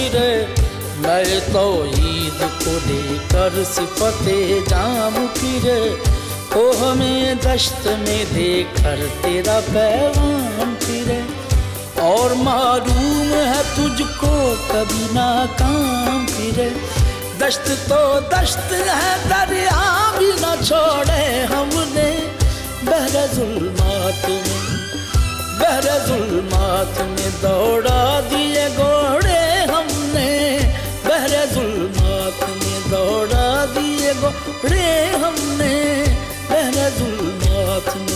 फिरे। मैं तो ईद को लेकर सिफते जाम फिरे, कोह में दश्त में देकर तेरा पैगाम फिरे। और मालूम है तुझको कभी नाकाम फिरे। दश्त तो दश्त है, दरिया भी न छोड़े हमने। बहरे जुल्मात में दौड़ा दिए घोड़े हमने। बहरे जुल्मात में दौड़ा दिए घोड़े हमने। बहरे जुल्मात में।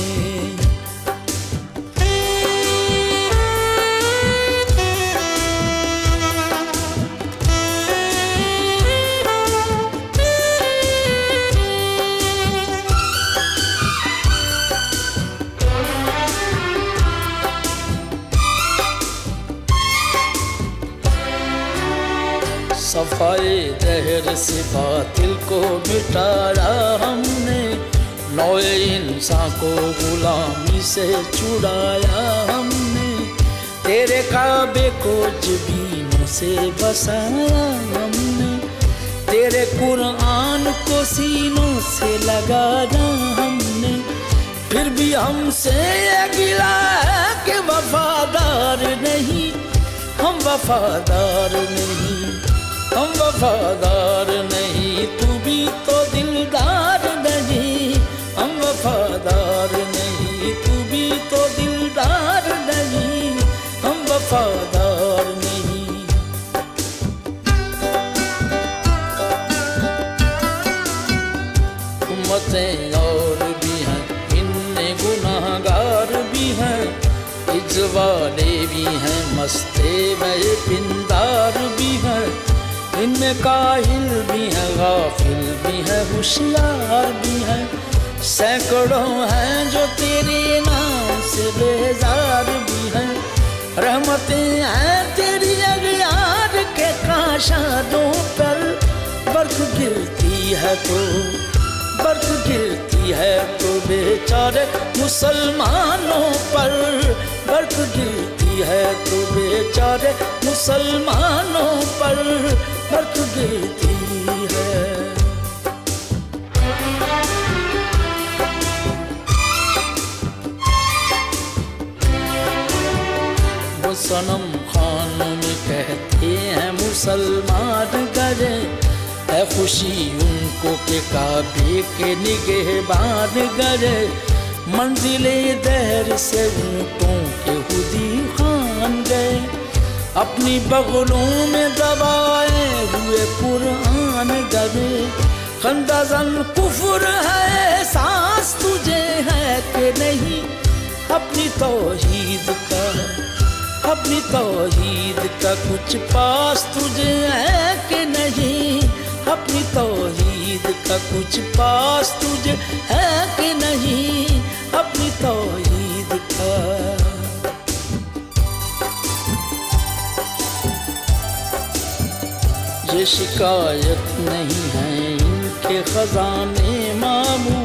सफाए दहर से बातिल को मिटाया हमने। नौए इंसान को गुलामी से छुड़ाया हमने। तेरे काबे को जबीनों से बसाया हमने। तेरे कुरान को सीनों से लगाया हमने। फिर भी हमसे ये गिला है कि वफादार नहीं, हम वफादार नहीं, हम वफादार नहीं। तू भी तो दिलदार नहीं, हम वफादार नहीं। तू भी तो दिलदार नहीं, हम वफादार नहीं। उम्मतें और भी हैं, इनमें गुनाहगार भी हैं। इज़वाले भी हैं, मस्ते में पिंदार भी हैं। इनमें काहिल भी हैं, गाफिल भी हैं, होशियार भी हैं। सैकड़ों हैं जो तेरे नाम से बेजार भी हैं। रहमतें हैं तेरी अगयार के काशादों पर। बर्फ गिरती है तो बेचारे मुसलमानों पर। बर्फ गिरती है तो बेचारे मुसलमानों पर। बर्फ गिरती है। वो सनम खानों में कहते हैं मुसलमान गए। है खुशी उनको के काबे के निगहबान गए। मंजिले दहर से ऊँटों के हुदी खान गए। अपनी बगलों में दबाए हुए कुरान गए। खंदाजन कुफर है, सांस तुझे है कि नहीं। अपनी तौहीद का कुछ पास तुझे है कि नहीं। अपनी तौहीद का कुछ पास तुझे है कि नहीं। अपनी तौहीद का। ये शिकायत नहीं है इनके खजाने मामू।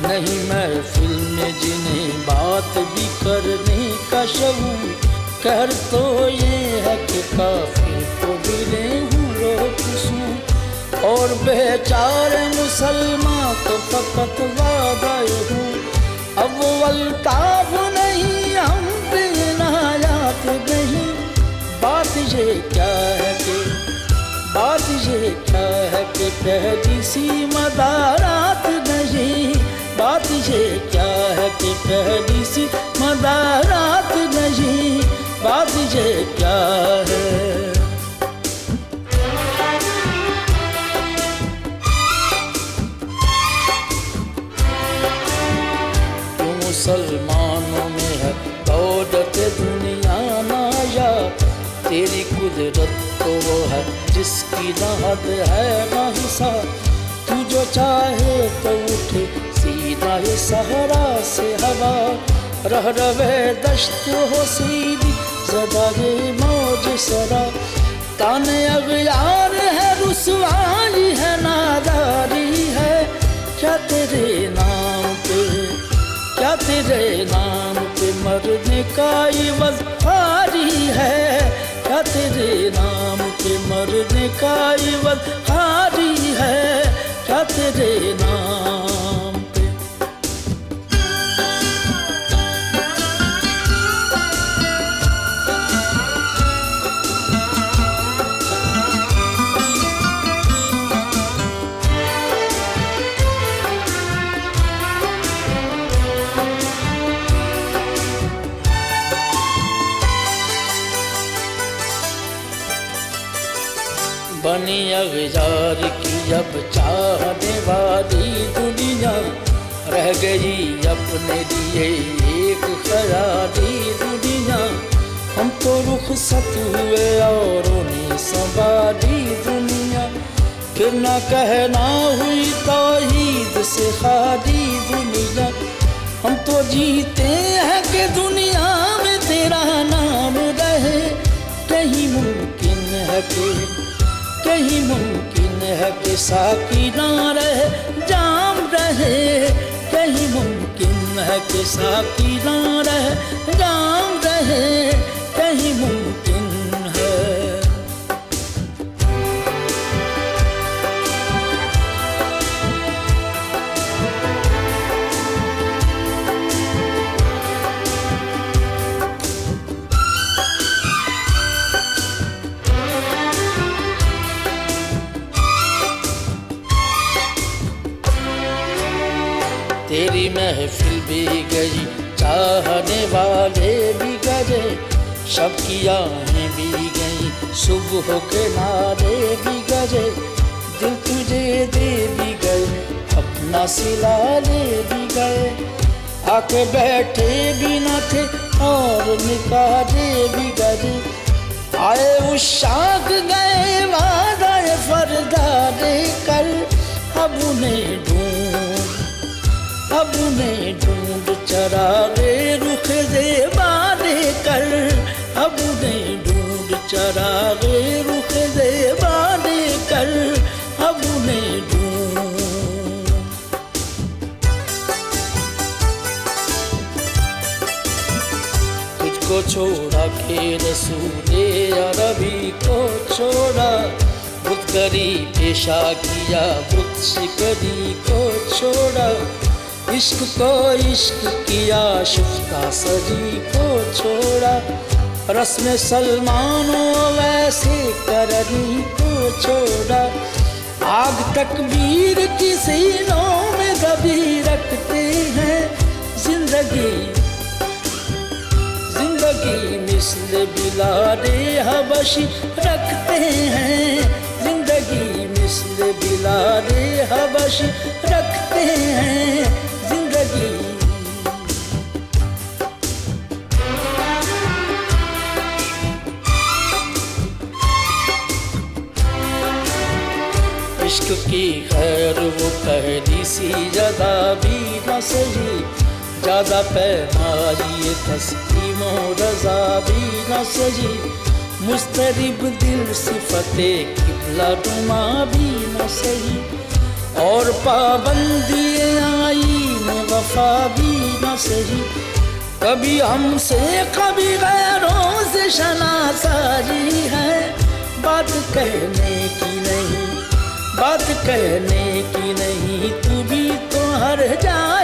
नहीं महफिल में जिन्हें बात भी करने का शऊर। कर तो ये है कि काफिर को मिले हुए खुशू। और बेचारे मुसलमान तो फकत वादा हूँ। अब अल्ताफ नहीं, हम पे इनायत नहीं। बात ये क्या है कि पहली सी मदारात नहीं। बात ये क्या है कि पहली सी मदारात नहीं। बात ये क्या है। मुसलमानों में है दौलत दुनिया नाया। तेरी कुदरत तो वो है जिसकी ना हद है ना हिसाब। तू जो चाहे तो उठे सीधा ये सहरा से हवा। रह रवे दश्त हो सीधी ज़दा ये मौज सरा। ताने अगयार है, रुसवाई है, नादारी है। क्या तेरे नाम पे मरने का इवज़ भारी है। क्या तेरे नाम पे करने का इवज़ हारी है क्या तेरे नाम पे। बनी अगजार की अब चाहने वाली दुनिया, रह गई अपने लिए एक ख्याली दुनिया। हम तो रुखसत हुए और उन्हें संभाली दुनिया, फिर न कहना हुई तौहीद से खाली दुनिया। हम तो जीते हैं कि दुनिया में तेरा नाम रहे, कहीं मुमकिन है कि कहीं मुमकिन है कि साकी ना रहे जाम रहे, कहीं मुमकिन है कि साकी ना रहे जाम रहे, कहीं मुमकिन है। तेरी महफिल भी गई, चाहने वाले भी गए, शब की आहें भी गई, सुबह के नारे भी गए। दिल तुझे दे भी गए, अपना सिला ले भी गए, आके बैठे भी न थे और निकाले भी गए। आए उस शाख गए वादाए फरदा देकर, अब उन्हें ढूंढ चरागे रुख ज़ेबा देकर, अब उन्हें ढूंढ चरागे रुख ज़ेबा देकर, अब उन्हें ढूंढ। तुझको छोड़ा के रसूले अरबी को छोड़ा, बुतगरी पेशा किया बुत शिकरी को छोड़ा। इश्क को इश्क किया शुफ्ता सजी को छोड़ा, रस्म सलमानो वैसे करनी को छोड़ा। आग तकबीर की सीनों में दबी रखते हैं, जिंदगी मिस्ल बिलाले हबशी रखते हैं, जिंदगी मिस्ल बिलाले हबशी रखते हैं, जिंदगी। इश्क की खैर वो पहली सी ज़दा भी न सही, ज़्यादा पैमाई तस्लीमो रज़ा भी न सही। मुस्तरिब दिल सिफते किबला नुमा भी न सही, और पाबंदी आईन वफा भी न सही। कभी हमसे कभी गैरों से शनासारी है, बात कहने की नहीं तू भी तो हर जा